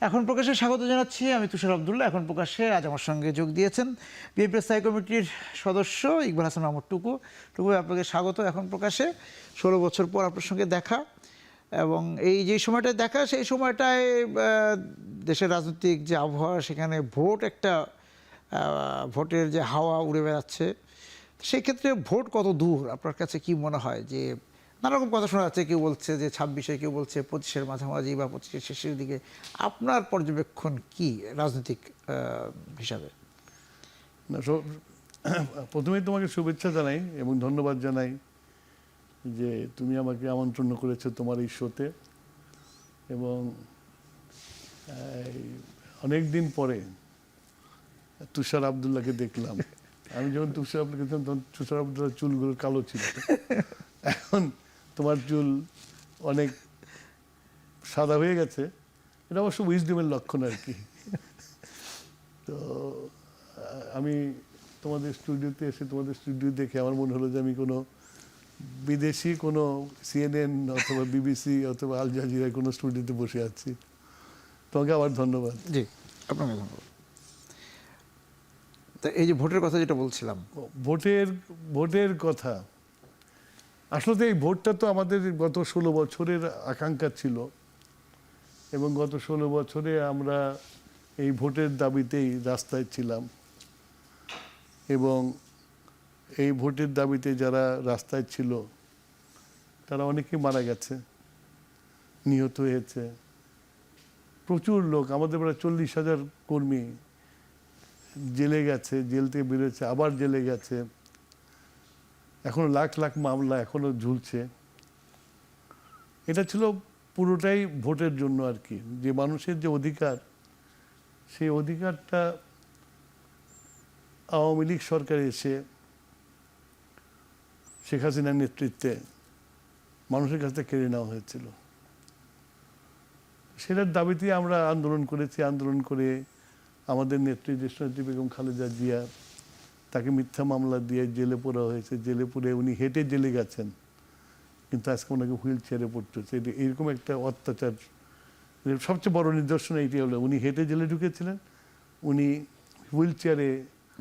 এখন প্রকাশে স্বাগত জানাচ্ছি। আমি তুষার আব্দুল্লাহ। এখন প্রকাশে আজ আমার সঙ্গে যোগ দিয়েছেন বিএনপি স্থায়ী কমিটির সদস্য ইকবাল হাসান মাহমুদ টুকু। টুকু, আপনাকে স্বাগত। এখন প্রকাশে 16 বছর পর আপনার সঙ্গে দেখা, এবং এই যে সময়টায় দেখা, সেই সময়টায় দেশের রাজনৈতিক যে আবহাওয়া, সেখানে ভোটের যে হাওয়া উড়ে বেড়াচ্ছে, সেই ক্ষেত্রে ভোট কত দূর আপনার কাছে কি মনে হয়? যে নানা রকম কথা শোনা যাচ্ছে, কেউ বলছে যে 26-এ, কেউ বলছে 25-এর মাঝামাঝি বা 25-এর শেষের দিকে। আপনার পর্যবেক্ষণ কি রাজনৈতিক হিসাবে? না, প্রথমেই তোমাকে শুভেচ্ছা জানাই এবং ধন্যবাদ জানাই যে তুমি আমাকে আমন্ত্রণ করেছো তোমার এই শোতে, এবং অনেক দিন পরে তুষার আব্দুল্লাহকে দেখলাম। আমি যখন তুষার আব্দুল্লাহ দেখলাম তখন তুষার আব্দুল্লাহ চুলগুলো কালো ছিল, এখন তোমার চুল অনেক সাদা হয়ে গেছে। এটা অবশ্য উইজডমের লক্ষণ আর কি। তো আমি তোমাদের স্টুডিওতে এসে তোমাদের স্টুডিও দেখে আমার মনে হলো যে আমি কোনো বিদেশি কোনো CNN অথবা BBC অথবা আল জাজিরায় কোনো স্টুডিওতে বসে আছি। তোমাকে আবার ধন্যবাদ। জি, আপনাকে ধন্যবাদ। তো এই যে ভোটের কথা যেটা বলছিলাম, ভোটের কথা, আসলে এই ভোটটা তো আমাদের গত 16 বছরের আকাঙ্ক্ষা ছিল, এবং গত 16 বছরে আমরা এই ভোটের দাবিতেই রাস্তায় ছিলাম, এবং এই ভোটের দাবিতে যারা রাস্তায় ছিল তারা অনেকেই মারা গেছে, নিহত হয়েছে। প্রচুর লোক, আমাদের প্রায় 40,000 কর্মী জেলে গেছে, জেল থেকে বেরোচ্ছে, আবার জেলে গেছে। এখনো লাখ লাখ মামলা এখনো ঝুলছে। এটা ছিল পুরোটাই ভোটের জন্য আর কি। যে মানুষের যে অধিকার, সেই অধিকারটা আওয়ামী লীগ সরকার এসে শেখ হাসিনার নেতৃত্বে মানুষের কাছ থেকে কেড়ে নেওয়া হয়েছিল। সেটার দাবিতে আমরা আন্দোলন করেছি। আন্দোলন করে আমাদের নেত্রী দেশনেত্রী বেগম খালেদা জিয়া, তাকে মিথ্যা মামলা দিয়ে জেলে পোরা হয়েছে। জেলে পুরে উনি হেঁটে জেলে গেছেন, কিন্তু আজকে ওনাকে হুইল চেয়ারে পড়তে হচ্ছে। এরকম একটা অত্যাচার, সবচেয়ে বড় নিদর্শন এইটি হলো উনি হেঁটে জেলে ঢুকেছিলেন, উনি হুইল চেয়ারে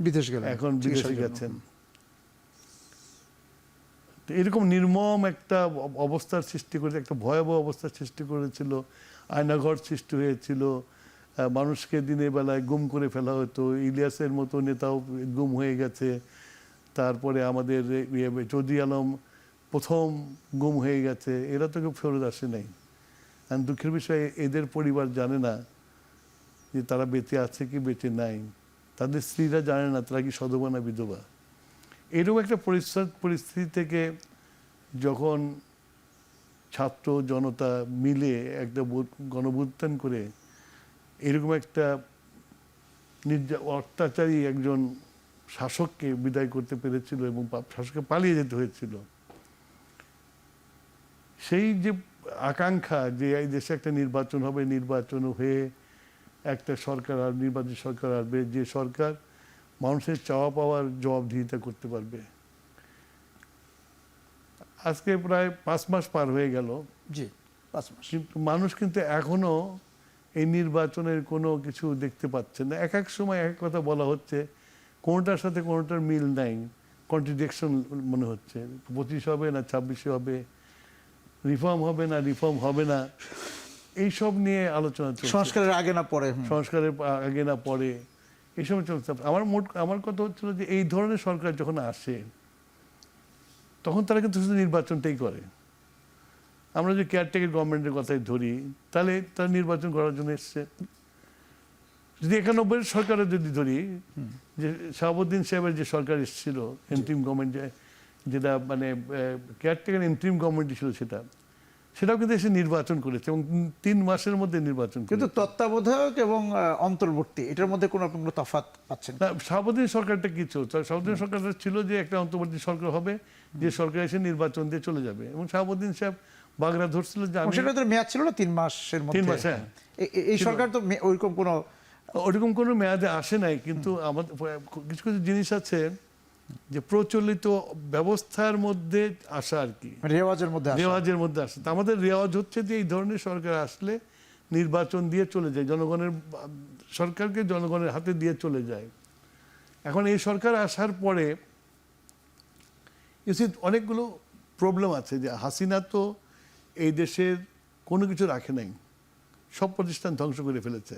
বিদেশ গেলেন, এখন বিদেশে গেছেন। এরকম নির্মম একটা অবস্থার সৃষ্টি করে, একটা ভয়াবহ অবস্থার সৃষ্টি করেছিল। আয়নাঘর সৃষ্টি হয়েছিল, মানুষকে দিনের বেলায় গুম করে ফেলা হতো। ইলিয়াসের মতো নেতাও গুম হয়ে গেছে। তারপরে আমাদের চৌধুরী আলম প্রথম গুম হয়ে গেছে। এরা তো কেউ ফেরত আসে নাই। আর দুঃখের বিষয়ে এদের পরিবার জানে না যে তারা বেঁচে আছে কি বেঁচে নাই। তাদের স্ত্রীরা জানে না তারা কি সধবা না বিধবা। এরকম একটা পরিস্থিতি থেকে যখন ছাত্র জনতা মিলে একটা গণভ্যুত্থান করে এরকম একটা অত্যাচারী একজন শাসককে বিদায় করতে পেরেছিল, এবং শাসককে পালিয়ে যেতে হয়েছিল, সেই যে আকাঙ্ক্ষা যে এই দেশে একটা নির্বাচন হবে, নির্বাচন হয়ে একটা সরকার আর নির্বাচিত সরকার আসবে, যে সরকার মানুষের চাওয়া পাওয়ার জবাবদিহিতা করতে পারবে। আজকে প্রায় 5 মাস পার হয়ে গেল। জি, 5 মাস, কিন্তু মানুষ কিন্তু এখনো এই নির্বাচনের কোনো কিছু দেখতে পাচ্ছে না। এক এক সময় এক কথা বলা হচ্ছে, কোনোটার সাথে কোনোটার মিল নাই, কন্ট্রাডিকশন মনে হচ্ছে। 25 হবে না 26 হবে, রিফর্ম হবে না রিফর্ম হবে না, এইসব নিয়ে আলোচনা চলছে। সংস্কারের আগে না পরে, সংস্কারের আগে না পরে, এইসব চলছে। আমার কথা হচ্ছিল যে এই ধরনের সরকার যখন আসে তখন তারা কিন্তু শুধু নির্বাচনটাই করে। আমরা যদি কেয়ারটেকার গভর্নমেন্টের কথাই ধরি, তাহলে তারা নির্বাচন করার জন্য এসছে। যদি 91 সরকারের যদি ধরি, যে শাহাবুদ্দিন সাহেবের যে সরকার এসেছিল, এন্ট্রিম গভর্নমেন্ট, যেটা মানে কেয়ারটেকার এন্ট্রিম গভর্নমেন্ট ছিল, সেটাও কিন্তু এসে নির্বাচন করেছে, এবং 3 মাসের মধ্যে নির্বাচন করেছে। কিন্তু তত্ত্বাবধায়ক এবং অন্তর্বর্তী, এটার মধ্যে কোনো তফাৎ পাচ্ছেন না, শাহাবুদ্দিন সরকারটা কি ছিল? শাহাবুদ্দিন সরকারটা ছিল যে একটা অন্তর্বর্তী সরকার হবে, যে সরকার এসে নির্বাচন দিয়ে চলে যাবে, এবং শাহাবুদ্দিন সাহেব বাগড়া ধরছিল যে সেটা মেয়াদ ছিল না 3 মাসের মধ্যে। 3 মাস, হ্যাঁ। এই সরকার তো ওইরকম কোনো মেয়াদে আসে নাই। কিন্তু আমাদের কিছু কিছু জিনিস আছে যে প্রচলিত ব্যবস্থার মধ্যে আসা আর কি, রেওয়াজের মধ্যে আসে। আমাদের রেওয়াজ হচ্ছে যে এই ধরনের সরকার আসলে নির্বাচন দিয়ে চলে যায়, জনগণের সরকারকে জনগণের হাতে দিয়ে চলে যায়। এখন এই সরকার আসার পরে অনেকগুলো প্রবলেম আছে, যে হাসিনা তো এই দেশের কোনো কিছু রাখে নাই, সব প্রতিষ্ঠান ধ্বংস করে ফেলেছে,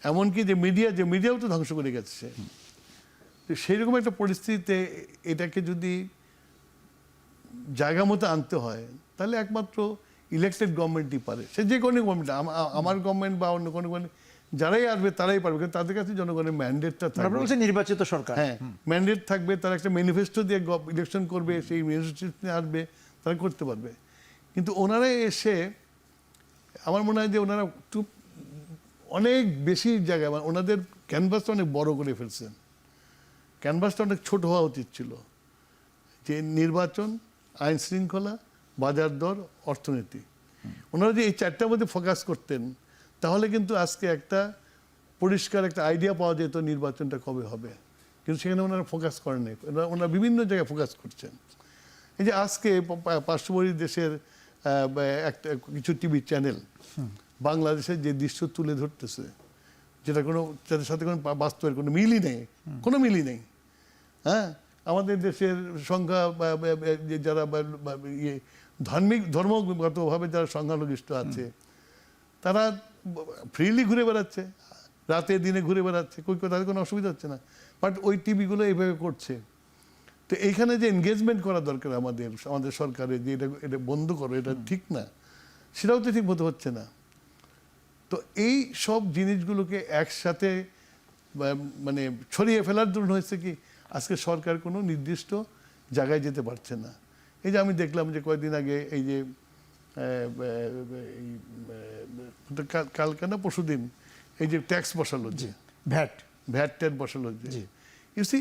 এমনকি যে মিডিয়াও তো ধ্বংস করে গেছে সে। তো সেইরকম একটা পরিস্থিতিতে এটাকে যদি জায়গা মতো আনতে হয়, তাহলে একমাত্র ইলেকটেড গভর্নমেন্টই পারে। সে যে কোনো গভর্নমেন্ট, আমার গভর্নমেন্ট বা অন্য কোনো গভর্নমেন্ট, যারাই আসবে তারাই পারবে, কিন্তু তাদের কাছে জনগণের ম্যান্ডেটটা থাকবে। নির্বাচিত সরকার, হ্যাঁ, ম্যান্ডেট থাকবে, তারা একটা ম্যানিফেস্টো দিয়ে ইলেকশন করবে, সেই ম্যানিফেস্টো নিয়ে আসবে, তারা করতে পারবে। কিন্তু ওনারা এসে আমার মনে হয় যে ওনারা একটু অনেক বেশি জায়গায়, মানে ওনাদের ক্যানভাসটা অনেক বড় করে ফেলছেন। ক্যানভাসটা অনেক ছোট হওয়া উচিত ছিল, যে নির্বাচন, আইন শৃঙ্খলা, বাজার দর, অর্থনীতি, ওনারা যে এই চারটার মধ্যে ফোকাস করতেন, তাহলে কিন্তু আজকে একটা পরিষ্কার একটা আইডিয়া পাওয়া যেত নির্বাচনটা কবে হবে। কিন্তু সেখানে ওনারা ফোকাস করেনি, ওনারা বিভিন্ন জায়গায় ফোকাস করছেন। এই যে আজকে পার্শ্ববর্তী দেশের একটা কিছু টিভি চ্যানেল বাংলাদেশের যে দৃশ্য তুলে ধরতেছে, যেটা কোনো যাদের সাথে কোনো বাস্তবের কোনো মিলই নেই, কোনো মিলই নেই। হ্যাঁ, আমাদের দেশের সংখ্যা যারা ইয়ে ধর্মগতভাবে যারা সংখ্যালঘিষ্ঠ আছে, তারা ফ্রিলি ঘুরে বেড়াচ্ছে, রাতে দিনে ঘুরে বেড়াচ্ছে, তাদের কোনো অসুবিধা হচ্ছে না। বাট ওই টিভিগুলো এইভাবে করছে। তো এইখানে যে এনগেজমেন্ট করা দরকার আমাদের সরকারের, যে এটা বন্ধ করো, এটা ঠিক না, সেটাও তো ঠিক মতো হচ্ছে না। তো এই সব জিনিসগুলোকে একসাথে মানে ছড়িয়ে ফেলার জন্য হয়েছে কি, আজকে সরকার কোনো নির্দিষ্ট জায়গায় যেতে পারছে না। এই যে আমি দেখলাম যে কয়েকদিন আগে এই যে কালকে না পরশুদিন এই যে ট্যাক্স বসালো, যে ভ্যাট বসালো, যে ইউ সি,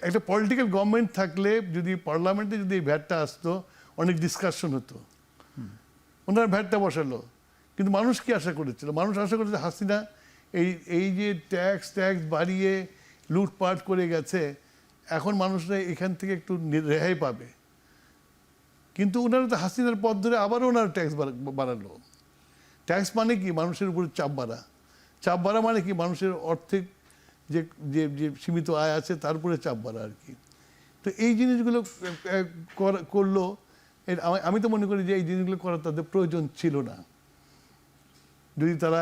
একটা পলিটিক্যাল গভর্নমেন্ট থাকলে যদি পার্লামেন্টে যদি এই ভ্যাটটা আসতো, অনেক ডিসকাশন হতো। ওনারা ভ্যাটটা বসালো, কিন্তু মানুষ কি আশা করেছিল? মানুষ আশা করেছে হাসিনা এই যে ট্যাক্স বাড়িয়ে লুটপাট করে গেছে, এখন মানুষরা এখান থেকে একটু রেহাই পাবে। কিন্তু ওনারা তো হাসিনার পথ ধরে আবারও ওনারা ট্যাক্স বাড়ালো। ট্যাক্স মানে কি? মানুষের উপরে চাপ বাড়া মানে কি? মানুষের আর্থিক যে যে সীমিত আয় আছে তার উপরে চাপ বাড়া আর কি। তো এই জিনিসগুলো করলো, আমি তো মনে করি যে এই জিনিসগুলো করার তাদের প্রয়োজন ছিল না। যদি তারা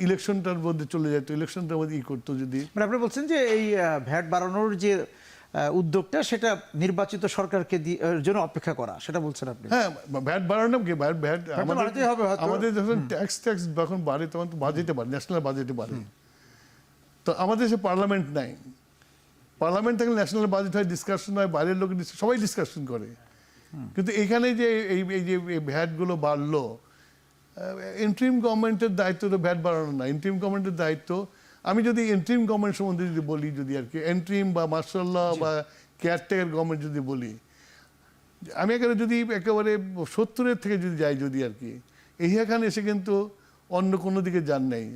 ইলেকশনটার মধ্যে চলে যেত, ইলেকশনটার মধ্যে করতো যদি। মানে আপনি বলছেন যে এই ভ্যাট বাড়ানোর যে উদ্যোগটা, সেটা নির্বাচিত সরকারকে জন্য অপেক্ষা করা, সেটা বলছেন আপনি? হ্যাঁ, ভ্যাট বাড়ানো কি, ভ্যাট আমাদের যখন ট্যাক্স যখন বাড়ে, তখন তো বাজেটে বাড়ে, ন্যাশনাল বাজেটে বাড়ে। তো আমাদের দেশে পার্লামেন্ট নাই, পার্লামেন্ট থাকলে ন্যাশনাল বাজেট হয়, ডিসকাশন হয়, বাইরের লোক সবাই ডিসকাশন করে। কিন্তু এখানে যে এই যে ভ্যাটগুলো বাড়লো, ইন্টারিম গভর্নমেন্টের দায়িত্ব তো ভ্যাট বাড়ানো না। ইন্টারিম গভর্নমেন্টের দায়িত্ব, আমি যদি ইন্টারিম গভর্নমেন্ট সম্বন্ধে যদি বলি, যদি আর কি ইন্টারিম বা মার্শাল্লাহ বা কেয়ারটেকার গভর্নমেন্ট যদি বলি, আমি যদি একেবারে 70-এর থেকে যদি যাই, যদি আর কি ইহিয়া খান এসে কিন্তু অন্য কোনো দিকে যান নাই।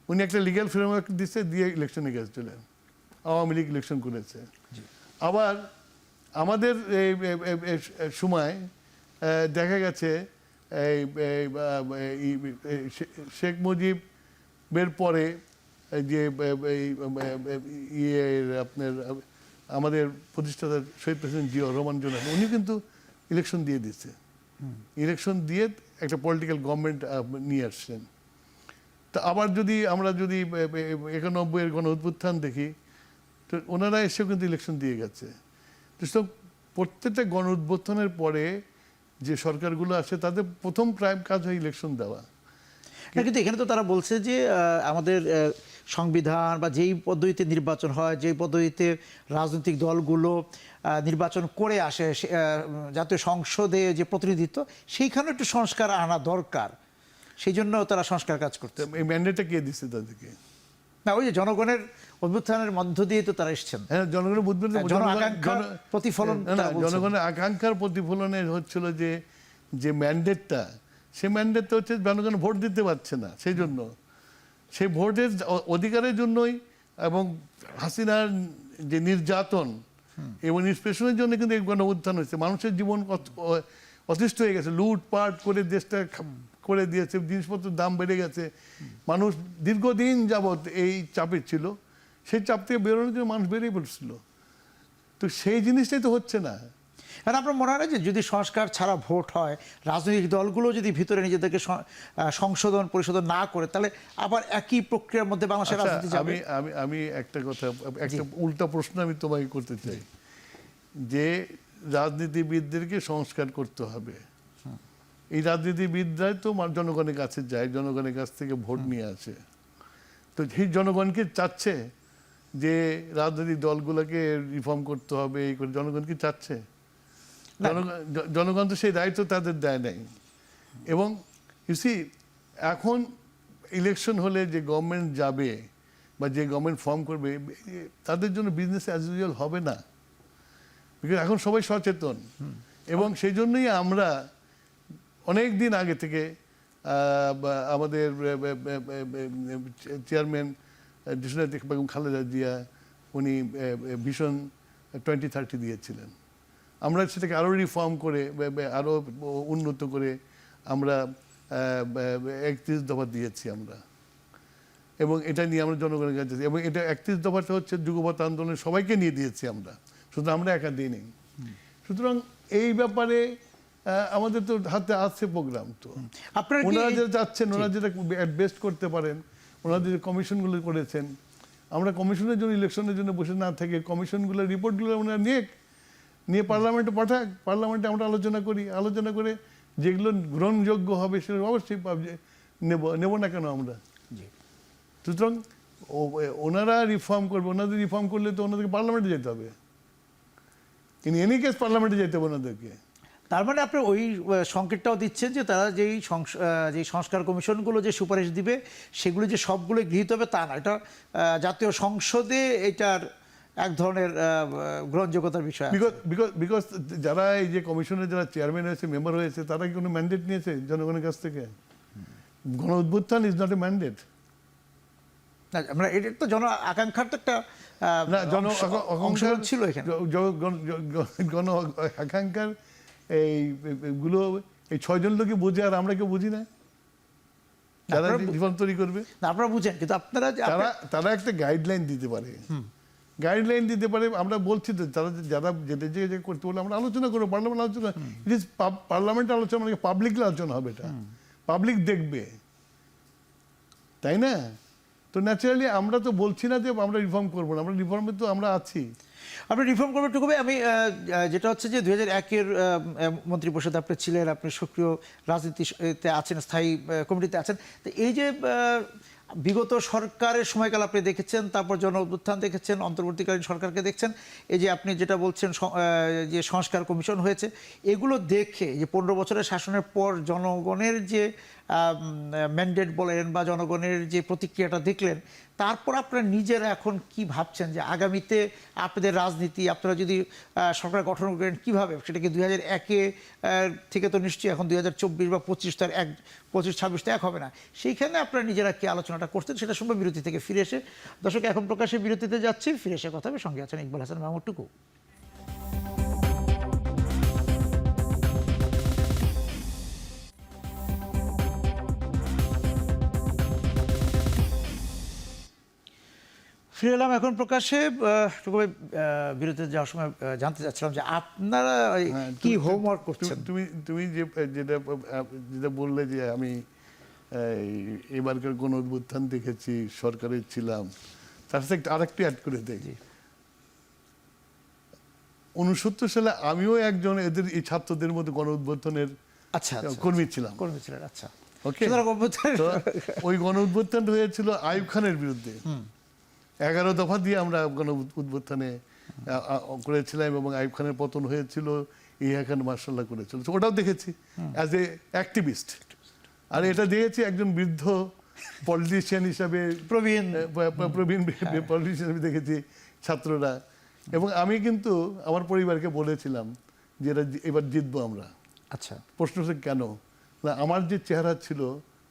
উনি একটা লিগ্যাল ফ্রেমওয়ার্ক দিচ্ছে, দিয়ে ইলেকশনে গেছিলেন, আওয়ামী লীগ ইলেকশন করেছে। আবার আমাদের সময় দেখা গেছে শেখ মুজিবের পরে যে আপনার আমাদের প্রতিষ্ঠাতা শহীদ প্রেসিডেন্ট জিয়াউর রহমান জোনাল, উনি কিন্তু ইলেকশন দিয়ে দিচ্ছে, ইলেকশন দিয়ে একটা পলিটিক্যাল গভর্নমেন্ট নিয়ে আসছেন। তা আবার যদি আমরা 91-এর গণ অভ্যুত্থান দেখি, তো ওনারা এসেও কিন্তু ইলেকশন দিয়ে গেছে। তো প্রত্যেকটা গণ অভ্যুত্থানের পরে যে সরকারগুলো আসে, তাদের প্রথম প্রাইম কাজ হয় ইলেকশন দেওয়া। কিন্তু এখানে তো তারা বলছে যে আমাদের সংবিধান বা যেই পদ্ধতিতে নির্বাচন হয়, যেই পদ্ধতিতে রাজনৈতিক দলগুলো নির্বাচন করে আসে, জাতীয় সংসদে যে প্রতিনিধিত্ব, সেইখানে একটু সংস্কার আনা দরকার, সেই জন্য তারা সংস্কার কাজ করতে। এই ম্যান্ডেটটা কে দিচ্ছে তাদেরকে? না, ওই যে জনগণের অভ্যুত্থানের মধ্য দিয়ে তো তারা এসছেন। হ্যাঁ, জনগণের প্রতিফলন, জনগণের আকাঙ্ক্ষার প্রতিফলনে হচ্ছিল যে ম্যান্ডেটটা, সে ম্যান্ডেটটা হচ্ছে জনগণ ভোট দিতে পারছে না, সেই জন্য সেই ভোটের অধিকারের জন্যই, এবং হাসিনার যে নির্যাতন এবং নিষ্পেষণের জন্য কিন্তু এই গণ উত্থান হয়েছে। মানুষের জীবন অতিষ্ঠ হয়ে গেছে, লুটপাট করে দেশটা করে দিয়েছে, জিনিসপত্রের দাম বেড়ে গেছে, মানুষ দীর্ঘদিন যাবৎ এই চাপে ছিল, সেই চাপ থেকে বেরোনোর জন্য মানুষ বেরিয়ে পড়ছিল। তো সেই জিনিসটাই তো হচ্ছে না। আর আপনার মনে হয় যে যদি সংস্কার ছাড়া ভোট হয়, রাজনৈতিক দলগুলো যদি ভিতরে নিজেদেরকে সংশোধন পরিশোধন না করে, তাহলে আবার একই প্রক্রিয়ার মধ্যে বাংলাদেশের আচ্ছা, রাজনীতি যাবে? আমি একটা কথা, একটা উল্টা প্রশ্ন আমি তোমাকে করতে চাই, যে রাজনীতিবিদদেরকে সংস্কার করতে হবে, এই রাজনীতিবিদরাই তো জনগণের কাছে যায়, জনগণের কাছ থেকে ভোট নিয়ে আসে। তো সেই জনগণকে চাচ্ছে যে রাজনৈতিক দলগুলোকে রিফর্ম করতে হবে, এই করে জনগণ কি চাচ্ছে? জনগণ তো সেই দায়িত্ব তাদের দেয় নাই। এবং ইউসি, এখন ইলেকশন হলে যে গভর্নমেন্ট যাবে বা যে গভর্নমেন্ট ফর্ম করবে, তাদের জন্য বিজনেস অ্যাজ ইউজুয়াল হবে না, বিকজ এখন সবাই সচেতন। এবং সেই জন্যই আমরা অনেক দিন আগে থেকে আমাদের চেয়ারম্যান দেশনেত্রী বেগম খালেদা জিয়া, উনি ভিশন 2030 দিয়েছিলেন। আমরা সেটাকে আরও রিফর্ম করে, আরও উন্নত করে আমরা 31 দফা দিয়েছি আমরা, এবং এটা নিয়ে আমরা জনগণের কাছে, এবং এটা 31 দফাটা হচ্ছে যুগপৎ আন্দোলনের সবাইকে নিয়ে দিয়েছি আমরা, শুধু আমরা একা দিই নেই। সুতরাং এই ব্যাপারে আমাদের তো হাতে আছে প্রোগ্রাম। তো ওনারা যেটা যাচ্ছেন, ওনারা যেটা বেস্ট করতে পারেন, ওনারা যে কমিশনগুলো করেছেন, আমরা কমিশনের জন্য ইলেকশনের জন্য বসে না থেকে কমিশনগুলোর রিপোর্টগুলো ওনারা নিয়ে পার্লামেন্টে পাঠাক, পার্লামেন্টে আমরা আলোচনা করে যেগুলো গ্রহণযোগ্য হবে সেগুলো অবশ্যই নেব না কেন আমরা। সুতরাং ওনারা রিফর্ম করবে, ওনাদের রিফর্ম করলে তো ওনাদেরকে পার্লামেন্টে যেতে হবে, ইন এনি কেস পার্লামেন্টে যেতে হবে ওনাদেরকে। তার মানে আপনি ওই সংকেতটাও দিচ্ছেন যে তারা যেই সংস্কার কমিশনগুলো যে সুপারিশ দিবে সেগুলো যে সবগুলো গৃহীত হবে তা না, এটা জাতীয় সংসদে এটার এক ধরনের গ্রহণযোগ্যতার বিষয়। বিকজ যারা এই যে কমিশনের যারা চেয়ারম্যান হয়েছে, মেম্বার হয়েছে, তারা কি কোনো ম্যান্ডেট নিয়েছে জনগণের কাছ থেকে? গণ অভ্যুত্থান ইজ নট এ ম্যান্ডেট। আমরা এটা তো জন আকাঙ্ক্ষার তো একটা অংশগ্রহণ ছিল এখানে। গণ আকাঙ্ক্ষার এইগুলো এই 6 জন লোকই বোঝে, আর আমরা কেউ বুঝি না যারা রিফর্ম তৈরি করবে। আপনারা বুঝেন, কিন্তু আপনারা তারা একটা গাইডলাইন দিতে পারে, আমরা বলছি তো যারা যেটা যে করতে বলে আমরা আলোচনা করবো, পার্লামেন্ট আলোচনা, ইট ইজ পার্লামেন্ট আলোচনা, মানে পাবলিকলি আলোচনা হবে, এটা পাবলিক দেখবে, তাই না? তো ন্যাচারালি আমরা তো বলছি না যে আমরা রিফর্ম করবো না, আমরা রিফর্মে তো আমরা আছি। আপনি রিফর্ম করবেন টুকু ভাই। আমি যেটা হচ্ছে যে 2001-এর মন্ত্রিপরিষদে আপনি ছিলেন, আপনি সক্রিয় রাজনীতিতে আছেন, স্থায়ী কমিটিতে আছেন। তো এই যে বিগত সরকারের সময়কাল আপনি দেখেছেন, তারপর জন অভ্যুত্থান দেখেছেন, অন্তর্বর্তীকালীন সরকারকে দেখছেন, এই যে আপনি যেটা বলছেন যে সংস্কার কমিশন হয়েছে, এগুলো দেখে যে 15 বছরের শাসনের পর জনগণের যে ম্যান্ডেট বলেন বা জনগণের যে প্রতিক্রিয়াটা দেখলেন, তারপর আপনারা নিজেরা এখন কি ভাবছেন যে আগামীতে আপনাদের রাজনীতি, আপনারা যদি সরকার গঠন করেন কীভাবে, সেটা কি 2001 থেকে তো নিশ্চয়ই এখন 2024 বা 25 তার 25-26 তো এক হবে না, সেইখানে আপনারা নিজেরা কি আলোচনাটা করতেন সেটা শুনবো বিরতি থেকে ফিরে এসে। দর্শক, এখন প্রকাশ্যে বিরতিতে যাচ্ছি, ফিরে এসে কথা হবে। সঙ্গে আছেন ইকবাল হাসান মাহমুদ টুকু। ফিরে এলাম এখন প্রকাশ্যে। বিরতিতে যাওয়ার সময় জানতে চাচ্ছিলাম যে আপনারা কি হোমওয়ার্ক করছেন। তুমি যেটা বললে যে আমি এবারকার গণ অভ্যুত্থান দেখেছি, সরকারের ছিলাম, তার সাথে আরেকটু অ্যাড করে দেখি। 69 সালে আমিও একজন এদের এই ছাত্রদের মধ্যে গণ অভ্যুত্থানের কর্মী ছিলাম। আচ্ছা, ওকে। ওই গণ অভ্যুত্থান হয়েছিল আইয়ুব খানের বিরুদ্ধে। 11 দফা দিয়ে আমরা গণ অভ্যুত্থানে করেছিলাম, এবং আইয়ুব খানের পতন হয়েছিল, ইয়াহিয়া খান মার্শাল্লাহ করেছিল। ওটাও দেখেছি অ্যাজ এ অ্যাক্টিভিস্ট। আর এটা দেখেছি একজন বৃদ্ধ পলিটিশিয়ান হিসাবে, প্রবীণ পলিটিশিয়ান হিসেবে দেখেছি ছাত্ররা। এবং আমি কিন্তু আমার পরিবারকে বলেছিলাম যে এবার জিতবো আমরা। আচ্ছা, প্রশ্ন হচ্ছে কেন? না, আমার যে চেহারা ছিল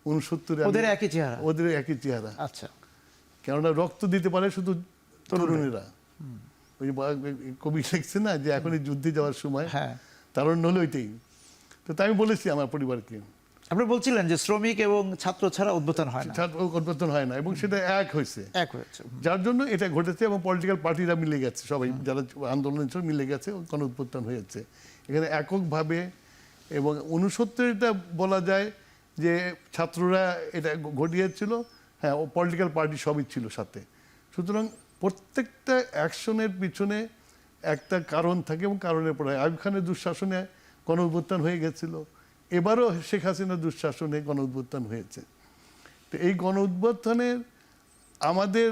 69-এ, ওদের একই চেহারা। আচ্ছা, কেননা রক্ত দিতে পারে শুধু তরুণেরা। ওই কবি লিখছে না যে এখনই যুদ্ধে যাওয়ার সময়, তারুণ্য হলো ওইটাই। তো তাই আমি বলেছি আমার পরিবারকে, আপনি বলছিলেন যে শ্রমিক এবং ছাত্র ছাড়া উদ্বোধন হয় না, ছাত্র পরিবর্তন হয় না, এবং সেটা এক হয়েছে, এক হয়েছে। যার জন্য এটা ঘটেছে। এবং পলিটিক্যাল পার্টিরা মিলে গেছে, সবাই যারা আন্দোলন ছিল মিলে গেছে, গণ উত্থান হয়েছে এখানে এককভাবে। এবং 69-টা বলা যায় যে ছাত্ররা এটা ঘটিয়েছিল, হ্যাঁ, ও পলিটিক্যাল পার্টি সবই ছিল সাথে। সুতরাং প্রত্যেকটা অ্যাকশনের পিছনে একটা কারণ থাকে, এবং কারণের পরে আইয়ুব খানের দুঃশাসনে গণ উত্থান হয়ে গেছিল, এবারও শেখ হাসিনার দুঃশাসনে গণ উত্থান হয়েছে। তো এই গণ উত্থানের আমাদের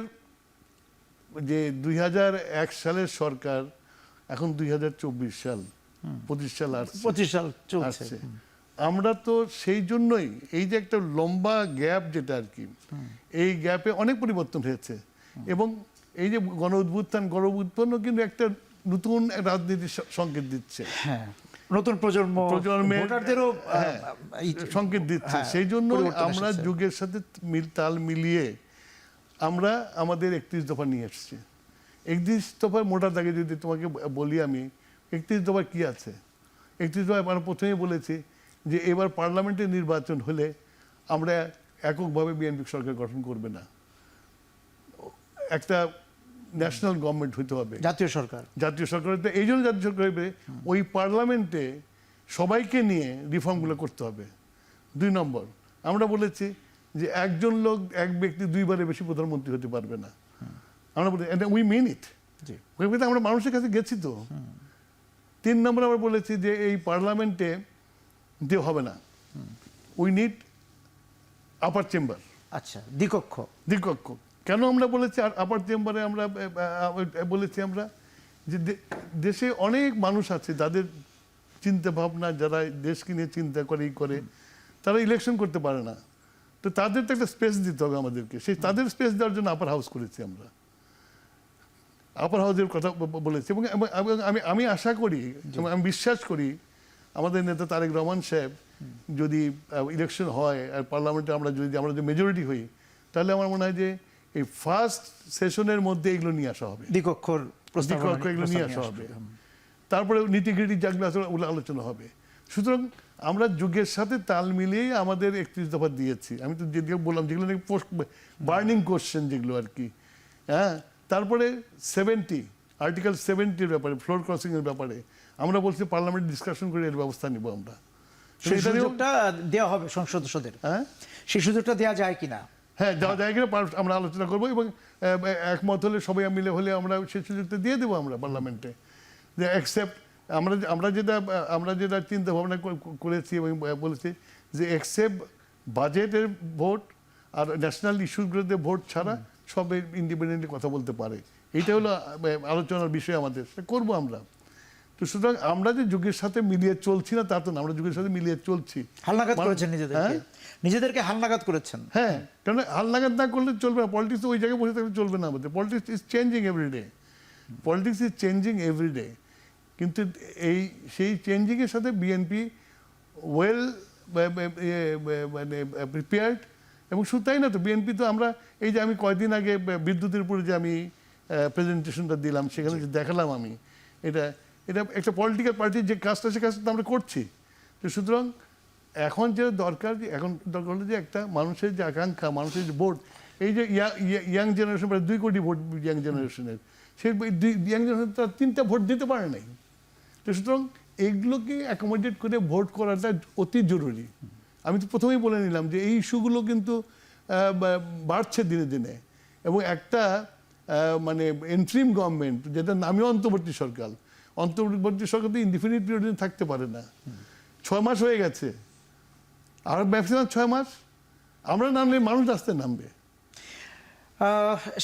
যে 2001 সালের সরকার, এখন 2024 সাল, 25 সাল আসছে, 25 সাল চলছে। আসছে। আমরা তো সেই জন্যই এই যে একটা লম্বা গ্যাপ যেটা আর কি, এই গ্যাপে অনেক পরিবর্তন হয়েছে। এবং এই যে গণ উত্থানও কিন্তু একটা নতুন রাজনীতির সংকেত দিচ্ছে, হ্যাঁ, নতুন প্রজন্মের ভোটারদেরও সংকেত দিচ্ছে। হ্যাঁ, সেই জন্য পরিবর্তন আমরা এসেছে। যুগের সাথে তাল মিলিয়ে আমরা আমাদের 31 দফা নিয়ে এসেছি। 31 দফার মোটা দাগে যদি তোমাকে বলি আমি, 31 দফা কি আছে? 31 দফা আমরা প্রথমেই বলেছি যে এবার পার্লামেন্টের নির্বাচন হলে আমরা এককভাবে বিএনপি সরকার গঠন করবে না, একটা ন্যাশনাল গভর্নমেন্ট হতে হবে, জাতীয় সরকার। জাতীয় সরকার। এই জন্য জাতীয় সরকার হবে, ওই পার্লামেন্টে সবাইকে নিয়ে রিফর্মগুলো করতে হবে। 2 নম্বর, আমরা বলেছি যে একজন লোক, এক ব্যক্তি 2 বারের বেশি প্রধানমন্ত্রী হতে পারবে না। আমরা বলি উই মিন ইট, আমরা মানুষের কাছে গেছি তো। 3 নম্বর আমরা বলেছি যে এই পার্লামেন্টে দিয়ে হবে না, উই নিড আপার চেম্বার। আচ্ছা, দ্বিকক্ষ। দ্বিকক্ষ কেন আমরা বলেছি আপার চেম্বারে? আমরা বলেছি আমরা যে দেশে অনেক মানুষ আছে যাদের চিন্তা ভাবনা, যারা দেশকে নিয়ে চিন্তা করে, তারা ইলেকশন করতে পারে না। তো তাদের তো একটা স্পেস দিতে হবে আমাদেরকে, সেই তাদের স্পেস দেওয়ার জন্য আপার হাউস করেছি আমরা, আপার হাউসের কথা বলেছি। এবং আমি আশা করি, আমি বিশ্বাস করি আমাদের নেতা তারেক রহমান সাহেব যদি ইলেকশন হয় আর পার্লামেন্টে আমরা যদি মেজরিটি হই, তাহলে আমার মনে হয় যে এই ফার্স্ট সেশনের মধ্যে এগুলো নিয়ে আসা হবে, দ্বিকক্ষর এগুলো নিয়ে আসা হবে। তারপরে নীতিগৃহী যেগুলো আছে ওগুলো আলোচনা হবে। সুতরাং আমরা যুগের সাথে তাল মিলিয়ে আমাদের 31 দফা দিয়েছি। আমি তো যেগুলো বললাম, যেগুলো নাকি বার্নিং কোশ্চেন যেগুলো আর কি, হ্যাঁ। তারপরে আর্টিকেল 70-র ব্যাপারে, ফ্লোর ক্রসিং এর ব্যাপারে আমরা বলছি পার্লামেন্ট ডিসকাশন করে এর ব্যবস্থা নিব আমরা। সেই সুযোগটা দেওয়া হবে সংসদ সদস্যদের, হ্যাঁ, সেই সুযোগটা দেওয়া যায় কিনা? হ্যাঁ, দেওয়া যায় কিনা আমরা আলোচনা করবো, এবং একমত হলে সবাই মিলে হলে আমরা সেই সুযোগটা দিয়ে দেবো আমরা পার্লামেন্টে। যে অ্যাকসেপ্ট আমরা যেটা চিন্তা ভাবনা করেছি এবং বলেছি যে অ্যাকসেপ্ট বাজেটের ভোট আর ন্যাশনাল ইস্যুগুলোতে ভোট ছাড়া সবে ইন্ডিপেন্ডেন্টলি কথা বলতে পারে। এইটা হলো আলোচনার বিষয় আমাদের, সেটা করবো আমরা। তো সুতরাং আমরা যে যুগের সাথে মিলিয়ে চলছি না তা তো না, আমরা যুগের সাথে মিলিয়ে চলছি। হালনাগাদ করেছেন নিজেদেরকে হালনাগাদ করেছেন। হ্যাঁ, কারণ হালনাগাদ না করলে চলবে না। পলিটিক্স ওই জায়গায় বসে থাকলে চলবে না আমাদের। Politics is changing every day, politics is changing every day. কিন্তু সেই চেঞ্জিংয়ের সাথে বিএনপি ওয়েল মানে প্রিপেয়ার্ড। এবং শুধু তাই না তো, বিএনপি তো আমরা এই যে আমি কয়েকদিন আগে বিদ্যুতের উপরে যে আমি প্রেজেন্টেশনটা দিলাম, সেখানে যে দেখালাম আমি, এটা একটা পলিটিক্যাল পার্টির যে কাজটা, সে কাজটা আমরা করছি। তো সুতরাং এখন যে দরকার হলো যে একটা মানুষের যে আকাঙ্ক্ষা, মানুষের যে ভোট, এই যে ইয়াং জেনারেশন, প্রায় 2 কোটি ভোট ইয়াং জেনারেশনের, সেই ইয়াং জেনারেশন তার 3টা ভোট দিতে পারে নাই। তো সুতরাং এইগুলোকে অ্যাকোমোডেট করে ভোট করাটা অতি জরুরি। আমি তো প্রথমেই বলে নিলাম যে এই ইস্যুগুলো কিন্তু বাড়ছে দিনে দিনে, এবং একটা মানে এন্ট্রিম গভর্নমেন্ট, যেটা নামে অন্তর্বর্তী সরকার তো ইনডিফিনিট পিরিয়ড থাকতে পারে না। 6 মাস হয়ে গেছে, আর ম্যাক্সিমাম 6 মাস আমরা নামলে মানুষ রাস্তায় নামবে।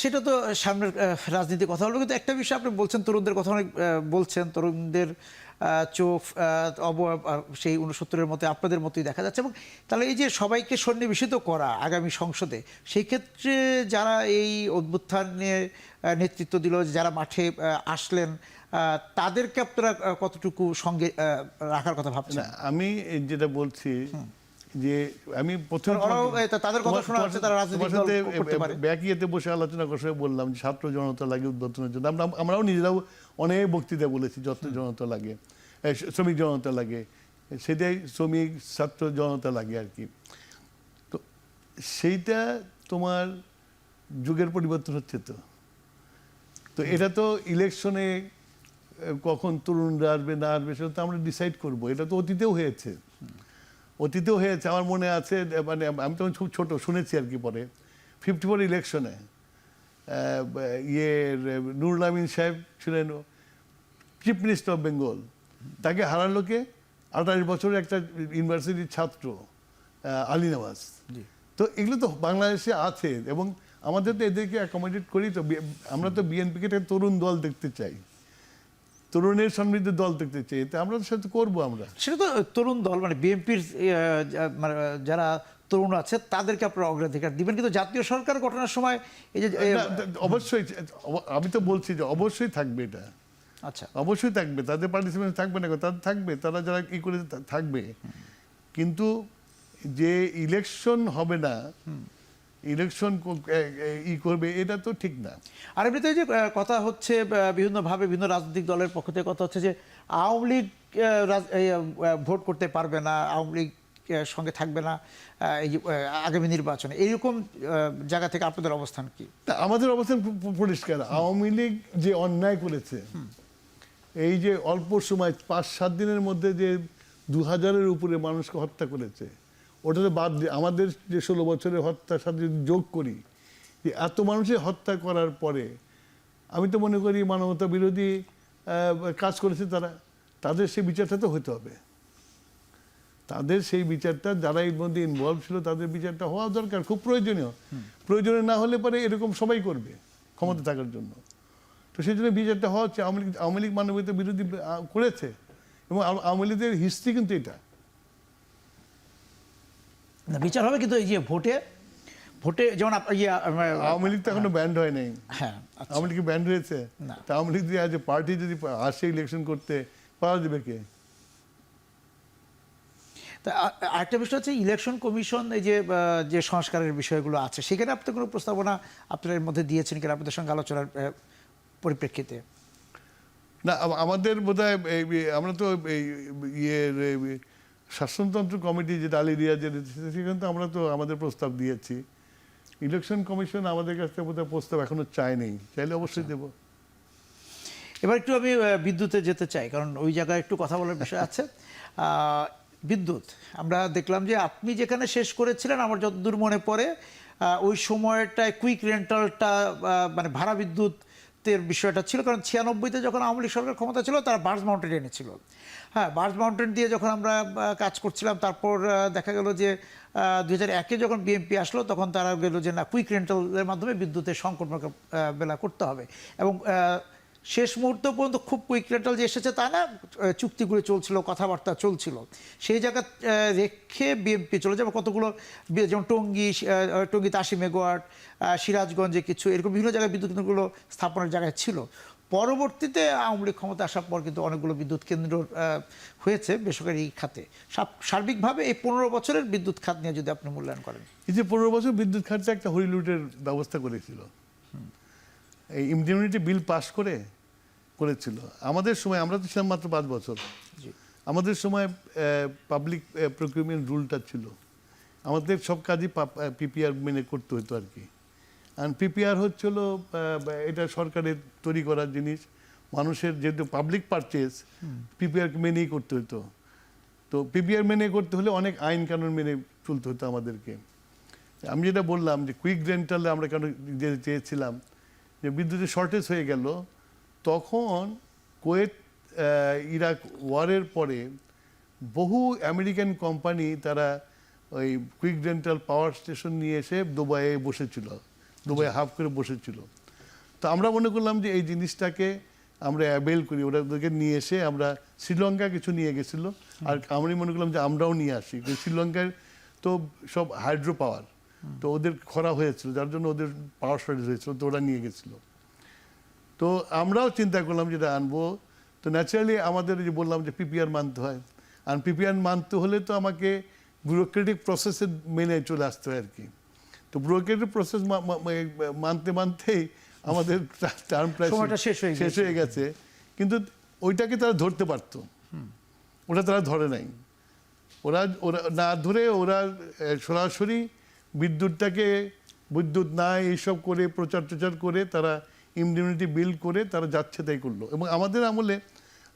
সেটা তো সামনের রাজনীতির কথা হলো। কিন্তু একটা বিষয় আপনি বলছেন, তরুণদের কথা অনেক বলছেন, তরুণদের চোখ সেই 69-এর মতো আপনাদের মতোই দেখা যাচ্ছে। এবং তাহলে এই যে সবাইকে সন্নিবেশিত করা আগামী সংসদে, সেই ক্ষেত্রে যারা এই অভ্যুত্থানে নেতৃত্ব দিল, যারা মাঠে আসলেন, তাদেরকে আপনারা কতটুকু সঙ্গে রাখার কথা ভাবছেন? আমি যেটা বলছি যে আমি প্রথমে তাদের কথা শোনা হচ্ছে তারা রাজনীতি করতে পারে, ব্যাকিয়েতে বসে আলোচনা করে বললাম যে ছাত্র জনতা লাগে উদ্বোধনের জন্য। আমরাও নিজেরাও অনেক বক্তৃতা বলেছি, যত জনতা লাগে, শ্রমিক জনতা লাগে, সেটাই শ্রমিক ছাত্র জনতা লাগে আর কি। তো সেইটা তোমার যুগের পরিবর্তন হচ্ছে তো। তো এটা তো ইলেকশনে কখন তরুণরা আসবে না আসবে সেটা তো আমরা ডিসাইড করব। এটা তো অতীতেও হয়েছে, অতীতেও হয়েছে। আমার মনে আছে, মানে আমি তখন খুব ছোট, শুনেছি আর কি পরে 54 ইলেকশনে নুরুল আমিন সাহেব ছিলেন চিফ মিনিস্টার অফ বেঙ্গল, তাকে হারালো কে? 28 বছরের একটা ইউনিভার্সিটির ছাত্র আলী নওয়াজ। তো এগুলো তো বাংলাদেশে আছে এবং আমাদের তো এদেরকে অ্যাকোমোডেট করি। তো আমরা তো বিএনপিকে একটা তরুণ দল দেখতে চাই, তরুণের সমৃদ্ধ দল দেখতে চাই, তো আমরা তো সেটা করবো। আমরা সেটা তো তরুণ দল মানে বিএনপির মানে যারা তরুণ আছে তাদেরকে আপনারা অগ্রাধিকার দিবেন, কিন্তু জাতীয় সরকার গঠনের সময় এই যে অবশ্যই আমি তো বলছি যে অবশ্যই থাকবে, এটা আচ্ছা অবশ্যই থাকবে, তাদের পার্টিসিপেশন থাকবে না, তাদের থাকবে, তারা যারা কি করে থাকবে। কিন্তু যে ইলেকশন হবে না, ইলেকশন করবে, এটা তো ঠিক না। আর এমনিতে যে কথা হচ্ছে বিভিন্নভাবে বিভিন্ন রাজনৈতিক দলের পক্ষ থেকে কথা হচ্ছে যে আওয়ামী লীগ ভোট করতে পারবে না, আওয়ামী লীগ সঙ্গে থাকবে না এই যে আগামী নির্বাচনে, এইরকম জায়গা থেকে আপনাদের অবস্থান কি? আমাদের অবস্থান পরিষ্কার। আওয়ামী লীগ যে অন্যায় করেছে, এই যে অল্প সময় 5-7 দিনের মধ্যে যে 2000-এর উপরে মানুষকে হত্যা করেছে, ওটাতে বাদ দিয়ে আমাদের যে 16 বছরের হত্যার সাথে যদি যোগ করি, যে এত মানুষের হত্যা করার পরে আমি তো মনে করি মানবতা বিরোধী কাজ করেছে তারা, তাদের সেই বিচারটা তো হতে হবে। তাদের সেই বিচারটা, যারা এর মধ্যে ইনভলভ ছিল তাদের বিচারটা হওয়া দরকার, খুব প্রয়োজনীয়। প্রয়োজনীয় না হলে পরে এরকম সবাই করবে ক্ষমতা থাকার জন্য। তো সেই জন্য বিচারটা হওয়া হচ্ছে। আওয়ামী লীগ মানবতা বিরোধী করেছে এবং আওয়ামী লীগের হিস্ট্রি কিন্তু এটা। বিচার হবে, কিন্তু এই যে ভোটে যেমন আওয়ামী লীগ তো এখনো ব্যান্ড হয় নাই। হ্যাঁ, আওয়ামী লীগ ব্যান্ড হয়েছে? না। তা আওয়ামী লীগ দিয়ে আজ পার্টি যদি আসে ইলেকশন করতে, পাওয়া যাবে কে? তা আরেকটা বিষয় হচ্ছে ইলেকশন কমিশন এই যে সংস্কারের বিষয়গুলো আছে, সেখানে আপনি কোনো প্রস্তাবনা আপনার এর মধ্যে দিয়েছেন কিনা আপনাদের সঙ্গে আলোচনার পরিপ্রেক্ষিতে? না, আমাদের বোধহয় আমরা তো শাসনতন্ত্র কমিটি যেটা আলী রিয়াজের, সেখানে তো আমরা তো আমাদের প্রস্তাব দিয়েছি। ইলেকশন কমিশন আমাদের কাছ থেকে বোধহয় প্রস্তাব এখনো চায়নি, চাইলে অবশ্যই দেব। এবার একটু আমি বিদ্যুতে যেতে চাই, কারণ ওই জায়গায় একটু কথা বলার বিষয় আছে। বিদ্যুৎ আমরা দেখলাম যে আপনি যেখানে শেষ করেছিলেন, আমার যতদূর মনে পড়ে ওই সময়টায় কুইক রেন্টালটা মানে ভাড়া বিদ্যুতের বিষয়টা ছিল, কারণ 96-তে যখন আওয়ামী লীগ সরকার ক্ষমতা ছিল তারা বার্জ মাউন্টেন এনেছিল। হ্যাঁ, বার্জ মাউন্টেন দিয়ে যখন আমরা কাজ করছিলাম, তারপর দেখা গেল যে 2001-এ যখন বিএনপি আসলো তখন তারা গেল যে না, কুইক রেন্টালের মাধ্যমে বিদ্যুতের সংকট মোকাবেলা করতে হবে। এবং শেষ মুহূর্ত পর্যন্ত খুব কুইক রেন্টাল যে এসেছে তা না, চুক্তিগুলো চলছিল, কথাবার্তা চলছিল, সেই জায়গা রেখে বিএনপি চলে যাবে। কতগুলো যেমন টঙ্গীতে 80 মেগাওয়াট, সিরাজগঞ্জে কিছু, এরকম বিভিন্ন জায়গায় বিদ্যুৎ কেন্দ্রগুলো স্থাপনের জায়গায় ছিল। পরবর্তীতে আওয়ামী লীগ ক্ষমতা আসার পর কিন্তু অনেকগুলো বিদ্যুৎ কেন্দ্র হয়েছে বেসরকারি খাতে। সার্বিকভাবে এই 15 বছরের বিদ্যুৎ খাত নিয়ে যদি আপনি মূল্যায়ন করেন। এই যে 15 বছর বিদ্যুৎ খাতে একটা হরিলুটের ব্যবস্থা করেছিল, এই ইমডিউনিটি বিল পাস করেছিল আমাদের সময়। আমরা তো ছিলাম মাত্র 5 বছর। আমাদের সময় পাবলিক প্রকিউরমেন্ট রুলটা ছিল, আমাদের সব কাজই পিপিআর মেনে করতে হতো আর কি। আর পিপিআর হচ্ছিল এটা সরকারের তৈরি করার জিনিস, মানুষের যেহেতু পাবলিক পারচেজ, পিপিআর মেনেই করতে হতো। তো পিপিআর মেনে করতে হলে অনেক আইন কানুন মেনে চলতে হতো আমাদেরকে। আমি যেটা বললাম যে কুইক রেন্টালে আমরা কেন যেতে চেয়েছিলাম, যে বিদ্যুতের শর্টেজ হয়ে গেল, তখন কুয়েত ইরাক ওয়ারের পরে বহু আমেরিকান কোম্পানি তারা ওই কুইক রেন্টাল পাওয়ার স্টেশন নিয়ে এসে দুবাইয়ে বসেছিল, দুবাই হাফ করে বসেছিল। তো আমরা মনে করলাম যে এই জিনিসটাকে আমরা অ্যাভেল করি, ওদেরকে নিয়ে এসে আমরা শ্রীলঙ্কা কিছু নিয়ে গেছিলো, আর আমরা মনে করলাম যে আমরাও নিয়ে আসি। শ্রীলঙ্কার তো সব হাইড্রো পাওয়ার, তো ওদের খরা হয়েছিল, যার জন্য ওদের পাওয়ার শর্টেজ হয়েছিল, তো ওরা নিয়ে গেছিলো। তো আমরাও চিন্তা করলাম যেটা আনবো, তো ন্যাচারালি আমাদের যে বললাম যে পিপিআর মানতে হয়, আর পিপিআর মানতে হলে তো আমাকে ব্যুরোক্রেটিক প্রসেসে মেনে চলে আসতে হয় আর কি। তো ব্যুরোক্রেটিক প্রসেস মানতেই আমাদের টার্ম প্রায় শেষ হয়ে গেছে। কিন্তু ওইটাকে তারা ধরতে পারতো, ওটা তারা ধরে নাই। ওরা ওরা না ধরে ওরা সরাসরি বিদ্যুৎ নাই এইসব করে প্রচার করে তারা ইমডিউনিটি বিল করে তারা যাচ্ছে তাই করলো। এবং আমাদের আমলে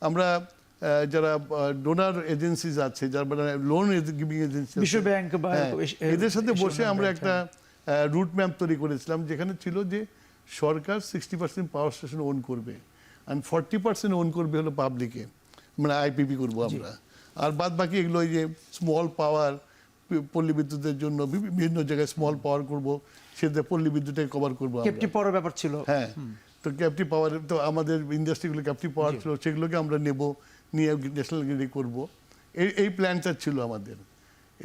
আমরা যারা ডোনার এজেন্সিজ আছে, যারা লোন গিভিং এজেন্সি, বিশ্ব ব্যাংক বা এদের সাথে বসে আমরা একটা রুট ম্যাপ তৈরি করেছিলাম, যেখানে ছিল যে সরকার 60% পাওয়ার স্টেশন ওন করবে আর 40% ওন করবে হলো পাবলিকে, মানে আইপিপি করবো আমরা, আর বাদ বাকি এগুলো ওই যে স্মল পাওয়ার, পল্লী বিদ্যুতের জন্য বিভিন্ন জায়গায় স্মল পাওয়ার করব, সেটা পল্লী বিদ্যুতে কভার করবো। ক্যাপটিভ পাওয়ার ব্যাপার ছিল, হ্যাঁ, তো ক্যাপটিভ পাওয়ার তো আমাদের ইন্ডাস্ট্রিগুলো ক্যাপটিভ পাওয়ার ছিল, সেগুলোকে আমরা নিয়ে ন্যাশনাল গ্রিডে করবো, এই প্ল্যানটা ছিল আমাদের।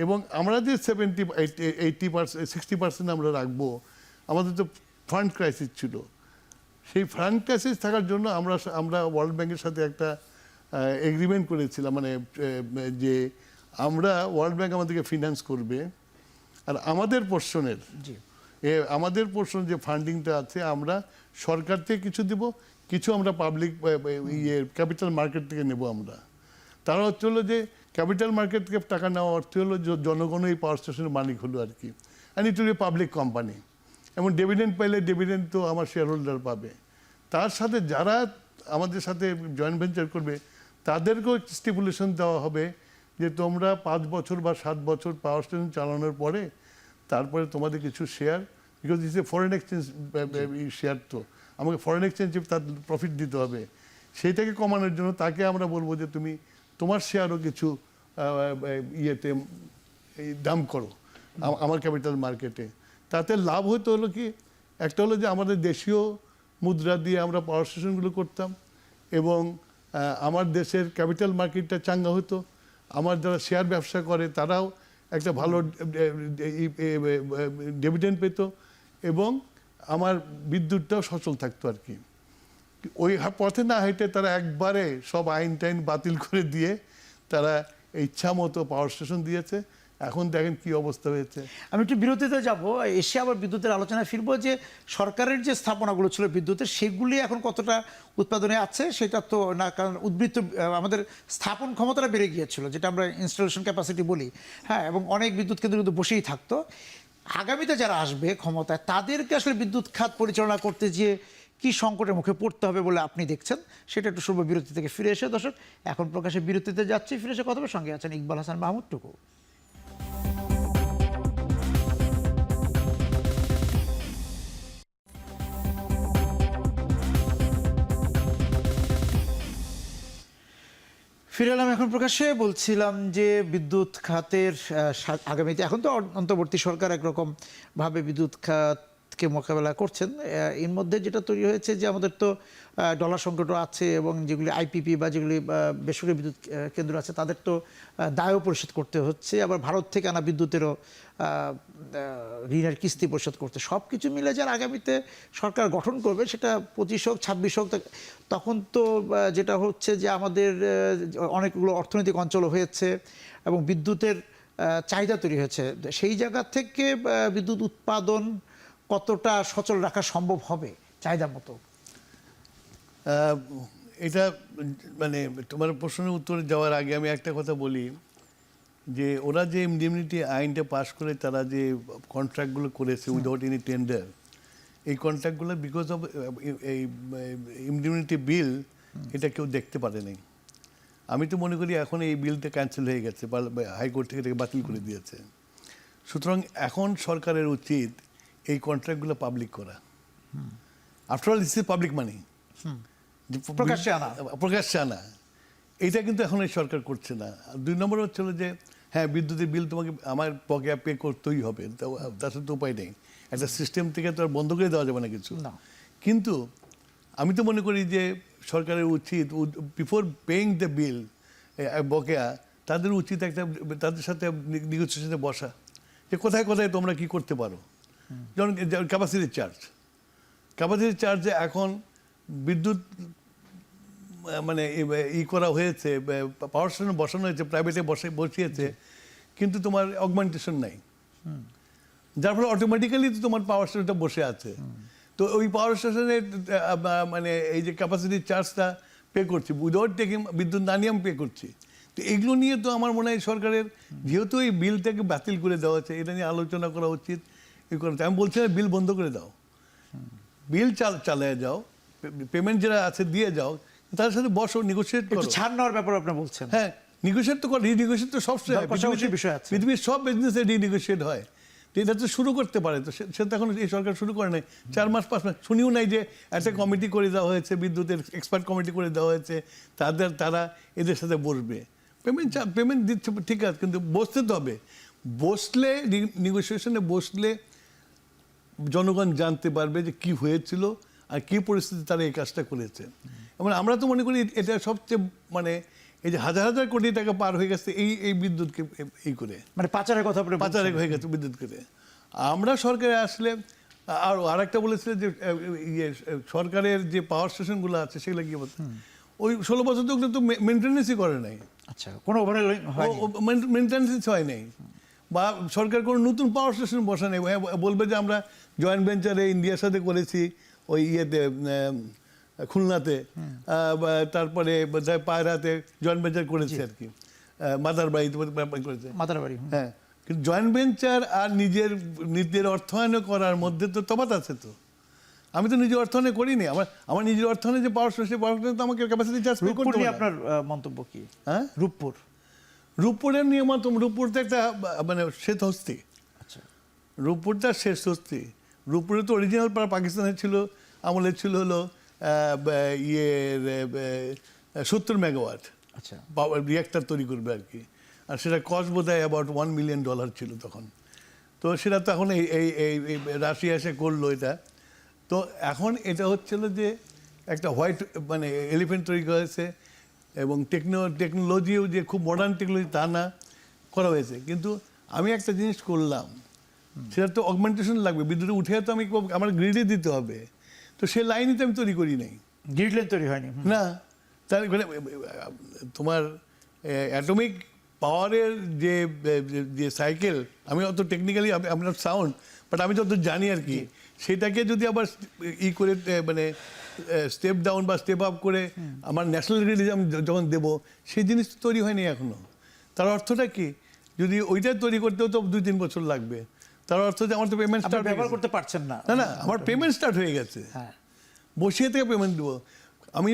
এবং আমরা যে 60% আমরা রাখবো, আমাদের তো ফান্ড ক্রাইসিস ছিল। সেই ফান্ড ক্রাইসিস থাকার জন্য আমরা ওয়ার্ল্ড ব্যাংকের সাথে একটা এগ্রিমেন্ট করেছিলাম, মানে যে আমরা ওয়ার্ল্ড ব্যাংক আমাদেরকে ফিনান্স করবে, আর আমাদের পোর্শনের আমাদের পোর্শন যে ফান্ডিংটা আছে আমরা সরকার থেকে কিছু দেব, কিছু আমরা পাবলিক ক্যাপিটাল মার্কেট থেকে নেব আমরা। তারা হচ্ছে হলো যে ক্যাপিটাল মার্কেট থেকে টাকা নেওয়া অর্থ হলো জনগণ এই পাওয়ার স্টেশনের মালিক হলো আর কি, and it will be public company. এবং ডিভিডেন্ড পাইলে ডিভিডেন্ড তো আমার শেয়ার হোল্ডার পাবে। তার সাথে যারা আমাদের সাথে জয়েন্ট ভেঞ্চার করবে তাদেরকেও স্টিপুলেশন দেওয়া হবে যে তোমরা 5 বছর বা 7 বছর পাওয়ার স্টেশন চালানোর পরে তারপরে তোমাদের কিছু share, because it's a foreign exchange share, তো আমাকে ফরেন এক্সচেঞ্জে তার প্রফিট দিতে হবে। সেইটাকে কমানোর জন্য তাকে আমরা বলবো যে তুমি তোমার শেয়ারও কিছু ইয়েতে দাম করো আমার ক্যাপিটাল মার্কেটে। তাতে লাভ হতো হলো কি, একটা হলো যে আমাদের দেশীয় মুদ্রা দিয়ে আমরা পাওয়ার স্টেশনগুলো করতাম, এবং আমার দেশের ক্যাপিটাল মার্কেটটা চাঙ্গা হতো, আমার যারা শেয়ার ব্যবসা করে তারাও একটা ভালো ডিভিডেন্ড পেত, এবং আমার বিদ্যুৎটাও সচল থাকতো আর কি। ওই পথে না হেঁটে তারা একবারে সব আইন টাইন বাতিল করে দিয়ে তারা ইচ্ছা মতো পাওয়ার স্টেশন দিয়েছে। এখন দেখেন কি অবস্থা হয়েছে। আমি একটু বিরতিতে যাব, এসে আবার বিদ্যুতের আলোচনায় ফিরবো, যে সরকারের যে স্থাপনাগুলো ছিল বিদ্যুতের, সেগুলি এখন কতটা উৎপাদনে আছে সেটা তো না, কারণ উদ্বৃত্ত আমাদের স্থাপন ক্ষমতাটা বেড়ে গিয়েছিল, যেটা আমরা ইনস্টলেশন ক্যাপাসিটি বলি, হ্যাঁ, এবং অনেক বিদ্যুৎ কেন্দ্র কিন্তু বসেই থাকতো। আগামীতে যারা আসবে ক্ষমতায়, তাদেরকে আসলে বিদ্যুৎ খাত পরিচালনা করতে গিয়ে কি সংকটের মুখে পড়তে হবে বলে আপনি দেখছেন, সেটা একটু শুরু বিরতি থেকে ফিরে এসে। দর্শক, এখন প্রকাশে বিরতিতে যাচ্ছি, ফিরে এসে কথা সঙ্গে আছেন ইকবাল হাসান মাহমুদ টুকু। ফিরে এলাম এখন প্রকাশ্যে। বলছিলাম যে বিদ্যুৎ খাতের আগামীতে, এখন তো অন্তর্বর্তী সরকার একরকম ভাবে বিদ্যুৎ খাতকে মোকাবেলা করছেন। এর মধ্যে যেটা তৈরি হয়েছে যে আমাদের তো ডলার সংকটও আছে, এবং যেগুলি আইপিপি বা যেগুলি বেসরকারি বিদ্যুৎ কেন্দ্র আছে তাদের তো দায়ও পরিশোধ করতে হচ্ছে, আবার ভারত থেকে আনা বিদ্যুতেরও ঋণের কিস্তি পরিশোধ করতে। সব কিছু মিলে যারা আগামীতে সরকার গঠন করবে, সেটা 25 হোক 26 হোক, তখন তো যেটা হচ্ছে যে আমাদের অনেকগুলো অর্থনৈতিক অঞ্চল হয়েছে এবং বিদ্যুতের চাহিদা তৈরি হয়েছে। সেই জায়গা থেকে বিদ্যুৎ উৎপাদন কতটা সচল রাখা সম্ভব হবে চাহিদা মতো? এটা মানে তোমার প্রশ্নের উত্তরে যাওয়ার আগে আমি একটা কথা বলি, যে ওরা যে ইমডিউনিটি আইনটা পাস করে তারা যে কন্ট্রাক্টগুলো করেছে উইদাউট এনি টেন্ডার, এই কন্ট্রাক্টগুলো বিকজ অফ এই ইমডিউনিটি বিল এটা কেউ দেখতে পারেনি। আমি তো মনে করি এখন এই বিলটা ক্যান্সেল হয়ে গেছে, হাইকোর্ট থেকে এটাকে বাতিল করে দিয়েছে। সুতরাং এখন সরকারের উচিত এই কন্ট্রাক্টগুলো পাবলিক করা। After all this is public মানি, প্রকাশ্যে আনা। এইটা কিন্তু এখন এই সরকার করছে না। 2 নম্বর হচ্ছিল যে হ্যাঁ, বিদ্যুতের বিল তোমাকে আমার পকেটে পে করতেই হবে, তার সাথে উপায় নেই, একটা সিস্টেম থেকে তো আর বন্ধ করে দেওয়া যাবে না কিছু। কিন্তু আমি তো মনে করি যে সরকারের উচিত বিফোর পেইং দ্য বিল বকেয়া, তাদের উচিত একটা তাদের সাথে নেগোসিয়েশনে বসা, যে কোথায় কোথায় তোমরা কি করতে পারো। যেমন ক্যাপাসিটি চার্জে এখন বিদ্যুৎ মানে করা হয়েছে, পাওয়ার স্টেশন বসানো হয়েছে, প্রাইভেটে বসিয়েছে, কিন্তু তোমার অগমেন্টেশন নাই, যার ফলে অটোমেটিক্যালি তোমার পাওয়ার স্টেশনটা বসে আছে। তো ওই পাওয়ার স্টেশনে মানে এই যে ক্যাপাসিটি চার্জটা পে করছি, উইদাউট টেকিং বিদ্যুৎ না নিয়ে আমি পে করছি। তো এগুলো নিয়ে তো আমার মনে হয় সরকারের, যেহেতু এই বিলটাকে বাতিল করে দেওয়া হচ্ছে, এটা নিয়ে আলোচনা করা উচিত। আমি বলছি না বিল বন্ধ করে দাও, বিল চালিয়ে যাও, পেমেন্ট যারা আছে দিয়ে যাও, তার সাথে বসো, নেগোশিয়েট করো। ছাড় নেওয়ার ব্যাপারে আপনি বলছেন। হ্যাঁ, নেগোশিয়েট তো করো, রিনেগোশিয়েট তো সবসময় বিষয় আছে। পৃথিবীর সব বিজনেসে রিনেগোশিয়েট হয়। তো এটা তো শুরু করতে পারে, তো সে তো এখন এই সরকার শুরু করে নাই। 4 মাস 5 মাস শুনিও নাই যে একটা কমিটি করে দেওয়া হয়েছে, বিদ্যুতের এক্সপার্ট কমিটি করে দেওয়া হয়েছে, তারা এদের সাথে বসবে। পেমেন্ট দিচ্ছে ঠিক আছে, কিন্তু বসতে তো হবে। বসলে, নেগোসিয়েশনে বসলে জনগণ জানতে পারবে যে কি হয়েছিল আর কি পরিস্থিতি তারা এই কাজটা করেছে। এবং আমরা তো মনে করি এটা সবচেয়ে মানে এই যে হাজার হাজার কোটি টাকা পার হয়ে গেছে এই বিদ্যুৎকে এই করে, মানে পাচারের কথা আপনি পাচারে হয়ে গেছে বিদ্যুৎ করে। আমরা সরকারে আসলে আর একটা বলেছিলেন যে সরকারের যে পাওয়ার স্টেশনগুলো আছে সেগুলো কি বলছে, ওই 16 বছর তো মেনটেন্যান্সই করে নাই। আচ্ছা, কোনো ওভারহেড হয়নি, মেনটেন্যান্স হয় নাই, বা সরকার কোনো নতুন পাওয়ার স্টেশন বসা নেই। বলবে যে আমরা জয়েন্ট ভেঞ্চারে ইন্ডিয়ার সাথে করেছি ওই ইয়েতে খুলনাতে, তারপরে পায়রাতে জয়েন্ট ভেঞ্চার করেছে আর কি, মাদারবাড়িতে করেছে, মাতারবাড়ি। হ্যাঁ। কিন্তু জয়েন্ট ভেঞ্চার আর নিজের অর্থায়ন করার মধ্যে তো তফাৎ আছে। তো আমি তো নিজের অর্থায়নে করিনি, আমার নিজের অর্থায়নে যে পাওয়ার স্টেশন, পাওয়ার স্টেশন তো আমাকে ক্যাপাসিটি চার্জ পে করতে হবে। আপনার মন্তব্য কি? হ্যাঁ, রূপপুরের রূপপুর তো একটা মানে শেষ হস্তি। আচ্ছা, রূপপুরটা শেষ হস্তি। রূপপুরে তো অরিজিনাল পাকিস্তানের ছিল, আমলের ছিল হলো 70 মেগাওয়াট। আচ্ছা, রিঅ্যাক্টর তৈরি করবে আর কি। আর সেটা কস্ট বোধ হয় অ্যাবাউট $1 মিলিয়ন ছিল তখন। তো সেটা তো এখন এই রাশিয়া এসে করলো এটা। তো এখন এটা হচ্ছিল যে একটা হোয়াইট মানে এলিফেন্ট তৈরি করেছে, এবং টেকনোলজিও যে খুব মডার্ন টেকনোলজি তা না, করা হয়েছে। কিন্তু আমি একটা জিনিস করলাম, সেটা তো অগমেন্টেশন লাগবে, বিদ্যুৎ উঠে তো আমার গ্রিডে দিতে হবে। তো সে লাইনই তো আমি তৈরি করি নাই, গ্রিড লাইন তৈরি হয়নি না। তার তোমার অ্যাটমিক পাওয়ারের যে সাইকেল, আমি অত টেকনিক্যালি আপনার সাউন্ড, বাট আমি যত জানি আর কি, সেটাকে যদি আবার করে মানে স্টেপ ডাউন বা স্টেপ আপ করে আমার ন্যাশনাল গ্রিডে আমি যখন দেবো, সেই জিনিস তৈরি হয়নি এখনো। তার অর্থটা কি, যদি ওইটা তৈরি করতেও তো 2-3 বছর লাগবে। তার অর্থ যে আমার তো পেমেন্ট স্টার্ট ব্যবহার করতে পারছেন না। না, আমার পেমেন্ট স্টার্ট হয়ে গেছে, হ্যাঁ, বসিয়ে থেকে পেমেন্ট দেবো। আমি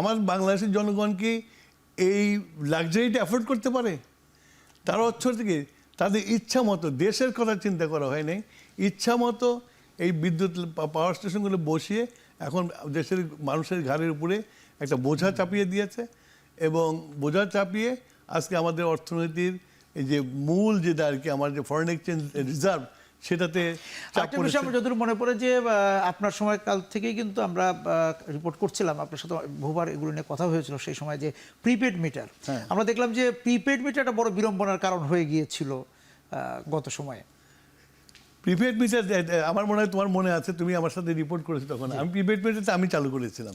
আমার বাংলাদেশের জনগণ কি এই লাক্সারিটা অ্যাফোর্ড করতে পারে? তার অর্থ থেকে তাদের ইচ্ছা মতো, দেশের কথা চিন্তা করা হয় নাই, ইচ্ছা মতো এই বিদ্যুৎ পাওয়ার স্টেশনগুলো বসিয়ে এখন দেশের মানুষের ঘাড়ের উপরে একটা বোঝা চাপিয়ে দিয়েছে। এবং বোঝা চাপিয়ে আজকে আমাদের অর্থনীতির এই যে মূল যেটা আর কি, আমার যে ফরেন এক্সচেঞ্জ রিজার্ভ, সেটাতে একটা বিষয় আমার যতদূর মনে পড়ে যে আপনার সময়কাল থেকেই কিন্তু আমরা রিপোর্ট করছিলাম, আপনার সাথে বহুবার এগুলো নিয়ে কথা হয়েছিল সেই সময়, যে প্রিপেড মিটার। আমরা দেখলাম যে প্রিপেড মিটারটা বড় বিড়ম্বনার কারণ হয়ে গিয়েছিল গত সময়ে। প্রিপেড মিটার আমার মনে হয় তোমার মনে আছে, তুমি আমার সাথে রিপোর্ট করেছো তখন। আমি প্রিপেড মিটারটা আমি চালু করেছিলাম,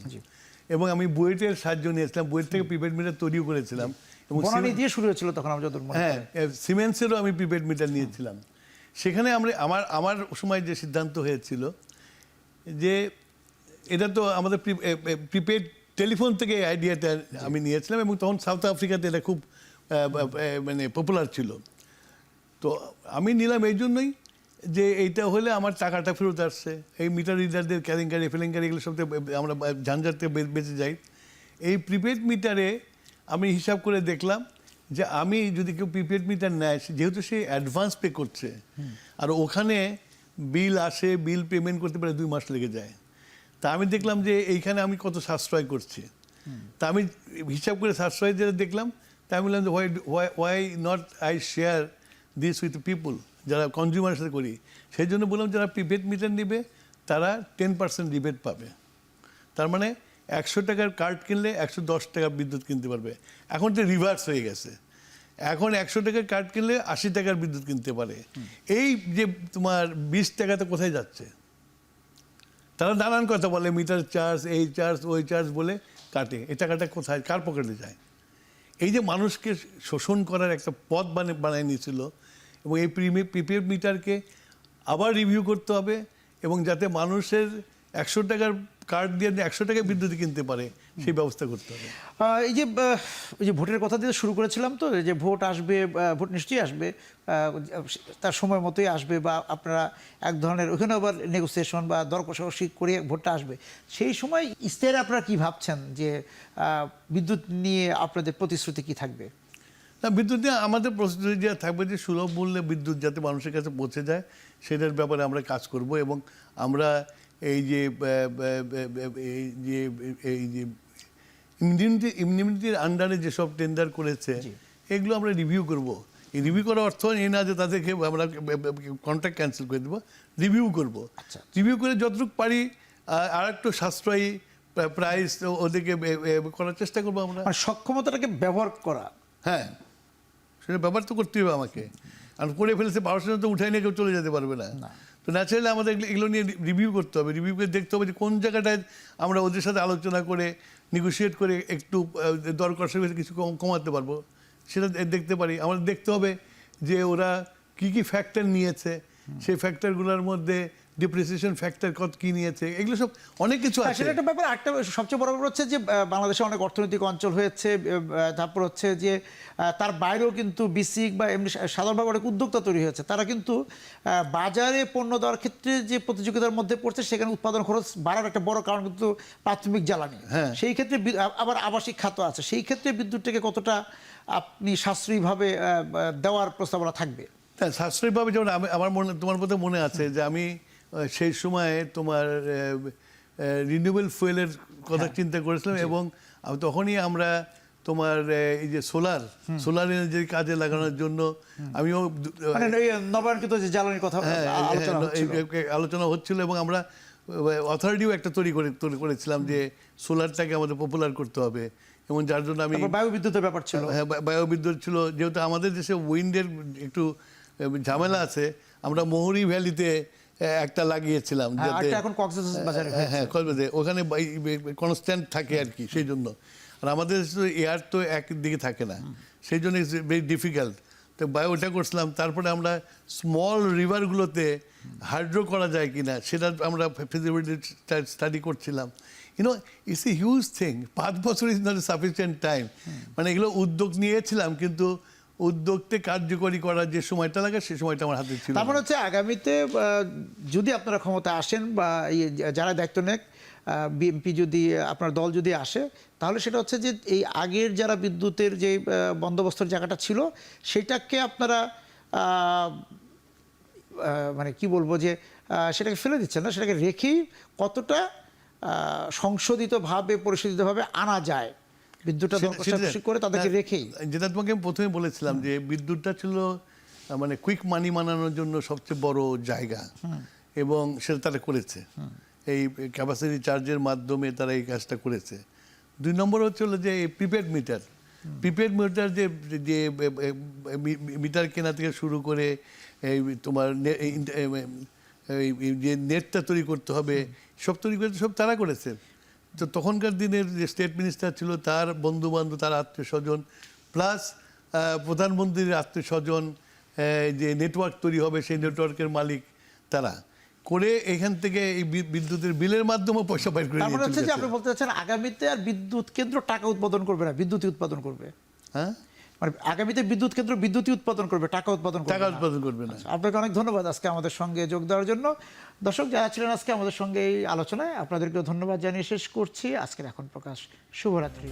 এবং আমি বুয়েটের সাহায্য নিয়েছিলাম, বুয়েট থেকে প্রিপেড মিটার তৈরিও করেছিলাম। এবং বনানী দিয়ে শুরু হয়েছিল তখন আমার যতদূর মনে হ্যাঁ, সিমেন্সেরও আমি প্রিপেড মিটার নিয়েছিলাম। সেখানে আমার সময় যে সিদ্ধান্ত হয়েছিল যে এটা তো আমাদের প্রিপেড টেলিফোন থেকে এই আইডিয়াটা আমি নিয়েছিলাম, এবং তখন সাউথ আফ্রিকাতে এটা খুব মানে পপুলার ছিল। তো আমি নিলাম এই জন্যই যে এইটা হলে আমার টাকাটা ফেরত আসছে, এই মিটার রিডারদের কেলেঙ্কারি ফেলেঙ্কারি এগুলো সব আমরা ঝঞ্ঝাট থেকে বেঁচে যাই। এই প্রিপেড মিটারে আমি হিসাব করে দেখলাম যে আমি যদি কেউ প্রিপেড মিটার নেয়, যেহেতু সে অ্যাডভান্স পে করছে, আর ওখানে বিল আসে, বিল পেমেন্ট করতে পারে 2 মাস লেগে যায়। তা আমি দেখলাম যে এইখানে আমি কত সাশ্রয় করছি। তা আমি হিসাব করে সাশ্রয় যেটা দেখলাম, তা আমি বললাম যে why not I share this with people, যারা কনজিউমারের সাথে করি। সেই জন্য বললাম যারা প্রিপেড মিটার নেবে তারা 10% রিবেট পাবে। তার মানে 100 টাকার কার্ড কিনলে 110 টাকা বিদ্যুৎ কিনতে পারবে। এখন তো রিভার্স হয়ে গেছে, এখন 100 টাকার কার্ড কিনলে 80 টাকার বিদ্যুৎ কিনতে পারে। এই যে তোমার 20 টাকাতে কোথায় যাচ্ছে? তারা নানান কথা বলে, মিটার চার্জ, এই চার্জ, ওই চার্জ বলে কাটে। এই টাকাটা কোথায়, কার পকেটে যায়? এই যে মানুষকে শোষণ করার একটা পথ বানিয়ে নিয়েছিল, এবং এই প্রিপেড মিটারকে আবার রিভিউ করতে হবে, এবং যাতে মানুষের 100 টাকার কার্ড দিয়ে 100 টাকায় বিদ্যুৎ কিনতে পারে, সেই ব্যবস্থা করতে হবে। এই যে ভোটের কথা দিয়ে শুরু করেছিলাম, তো এই যে ভোট আসবে, ভোট নিশ্চয়ই আসবে, তার সময় মতোই আসবে, বা আপনারা এক ধরনের ওখানে আবার নেগোসিয়েশন বা দর কষাকষি করে ভোটটা আসবে, সেই সময় ইস্তেহারে আপনারা কি ভাবছেন যে বিদ্যুৎ নিয়ে আপনাদের প্রতিশ্রুতি কি থাকবে? না, বিদ্যুৎ নিয়ে আমাদের প্রস্তুতি যা থাকবে যে সুলভ মূল্যে বিদ্যুৎ যাতে মানুষের কাছে পৌঁছে যায় সেটার ব্যাপারে আমরা কাজ করব। এবং আমরা এই যে ইমিউনিটির আন্ডারে যেসব টেন্ডার করেছে এগুলো আমরা রিভিউ করব। এই রিভিউ করার অর্থ এই না যে তাদেরকে আমরা কন্ট্রাক্ট ক্যান্সেল করে দেবো, রিভিউ করব। রিভিউ করে যতটুকু পারি আর একটু সাশ্রয়ী প্রাইস ওদেরকে করার চেষ্টা করবো আমরা। সক্ষমতাটাকে ব্যবহার করা, হ্যাঁ, সেটা ব্যবহার তো করতেই হবে আমাকে। আর করে ফেলেছে 1200 তো উঠাই নিয়ে কেউ চলে যেতে পারবে না। তো ন্যাচারালি আমাদের এগুলো নিয়ে রিভিউ করতে হবে। রিভিউ করে দেখতে হবে যে কোন জায়গাটায় আমরা ওদের সাথে আলোচনা করে নেগোশিয়েট করে একটু দর কষাকষি কিছু কমাতে পারবো, সেটা দেখতে পারি। আমাদের দেখতে হবে যে ওরা কি কি ফ্যাক্টর নিয়েছে, সেই ফ্যাক্টরগুলোর মধ্যে ডিপ্রিসিয়েশন ফ্যাক্টর কত কি নিয়েছে, এগুলো সব অনেক কিছু আছে। সেটা একটা ব্যাপার। একটা সবচেয়ে বড় ব্যাপার হচ্ছে যে বাংলাদেশে অনেক অর্থনৈতিক অঞ্চল হয়েছে, তারপর হচ্ছে যে তার বাইরেও কিন্তু বিসিক বা এমনি সাধারণভাবে অনেক উদ্যোক্তা তৈরি হয়েছে, তারা কিন্তু বাজারে পণ্য দেওয়ার ক্ষেত্রে যে প্রতিযোগিতার মধ্যে পড়ছে সেখানে উৎপাদন খরচ বাড়ার একটা বড় কারণ কিন্তু প্রাথমিক জ্বালানি। সেই ক্ষেত্রে আবার আবাসিক খাত আছে, সেই ক্ষেত্রে বিদ্যুৎটাকে কতটা আপনি সাশ্রয়ীভাবে দেওয়ার প্রস্তাবনা থাকবে? হ্যাঁ, সাশ্রয়ীভাবে, যেমন আমার মনে, তোমার মধ্যে মনে আছে যে আমি সেই সময়ে তোমার রিনিউয়েবল ফুয়েলের কথা চিন্তা করেছিলাম। এবং তখনই আমরা তোমার এই যে সোলার এনার্জি কাজে লাগানোর জন্য আমিও নবায়নকৃত যে জ্বালানির কথা আলোচনা হচ্ছিল। এবং আমরা অথরিটিও একটা তৈরি করেছিলাম যে সোলারটাকে আমাদের পপুলার করতে হবে। এবং যার জন্য আমি বায়ুবিদ্যুতের ব্যাপার ছিল। হ্যাঁ, বায়ুবিদ্যুৎ ছিল। যেহেতু আমাদের দেশে উইন্ডের একটু ঝামেলা আছে, আমরা মহুরী ভ্যালিতে একটা লাগিয়েছিলাম, যাতে এখন কক্সবাজারে, হ্যাঁ কক্সবাজারে ওখানে কনস্ট্যান্ট থাকে আর কি, সেই জন্য। আর আমাদের এয়ার তো একদিকে থাকে না, সেই জন্য ইটস ভেরি ডিফিকাল্ট। তো ওটা করছিলাম। তারপরে আমরা স্মল রিভারগুলোতে হাইড্রো করা যায় কিনা সেটা আমরা ফিজিবিলিটি স্টাডি করছিলাম। You know, it's a huge thing. 5 বছর is not a sufficient time. মানে এগুলো উদ্যোগ নিয়েছিলাম, কিন্তু উদ্যোগকে কার্যকরী করার যে সময়টা লাগে সেই সময়টা আমার হাতে ছিল। তারপর হচ্ছে আগামীতে যদি আপনারা ক্ষমতা আসেন বা যারা দায়িত্ব নেক, বিএনপি যদি, আপনার দল যদি আসে, তাহলে সেটা হচ্ছে যে এই আগের যারা বিদ্যুতের যে বন্দোবস্তের জায়গাটা ছিল সেটাকে আপনারা মানে কি বলবো যে সেটাকে ফেলে দিচ্ছেন না, সেটাকে রেখেই কতটা সংশোধিতভাবে পরিশোধিতভাবে আনা যায়, বিদ্যুৎটা করে তাদেরকে রেখেই। যেটা তোমাকে আমি প্রথমে বলেছিলাম যে বিদ্যুৎটা ছিল মানে কুইক মানি বানানোর জন্য সবচেয়ে বড় জায়গা, এবং সেটা তারা করেছে। এই ক্যাপাসিটি চার্জের মাধ্যমে তারা এই কাজটা করেছে। 2 নম্বর হচ্ছে হলো যে প্রিপেড মিটার যে মিটার কেনা থেকে শুরু করে এই তোমার যে নেটটা তৈরি করতে হবে, সব তৈরি করতে সব তারা করেছে। তো তখনকার দিনের যে স্টেট মিনিস্টার ছিল তার বন্ধু বান্ধব, তার আত্মীয় স্বজন, প্লাস প্রধানমন্ত্রীর আত্মীয় স্বজন, যে নেটওয়ার্ক তৈরি হবে সেই নেটওয়ার্কের মালিক তারা করে এখান থেকে এই বিদ্যুতের বিলের মাধ্যমে পয়সা বাইর করে তারপরে হচ্ছে যে আপনি বলতে চাচ্ছেন আগামীতে আর বিদ্যুৎ কেন্দ্র টাকা উৎপাদন করবে না, বিদ্যুৎই উৎপাদন করবে। হ্যাঁ, মানে আগামীতে বিদ্যুৎ কেন্দ্র বিদ্যুৎই উৎপাদন করবে, টাকা উৎপাদন করবে না। আপনাকে অনেক ধন্যবাদ আজকে আমাদের সঙ্গে যোগ দেওয়ার জন্য। দর্শক যারা ছিলেন আজকে আমাদের সঙ্গে এই আলোচনায়, আপনাদেরকেও ধন্যবাদ জানিয়ে শেষ করছি আজকের এখন প্রকাশ। শুভরাত্রি।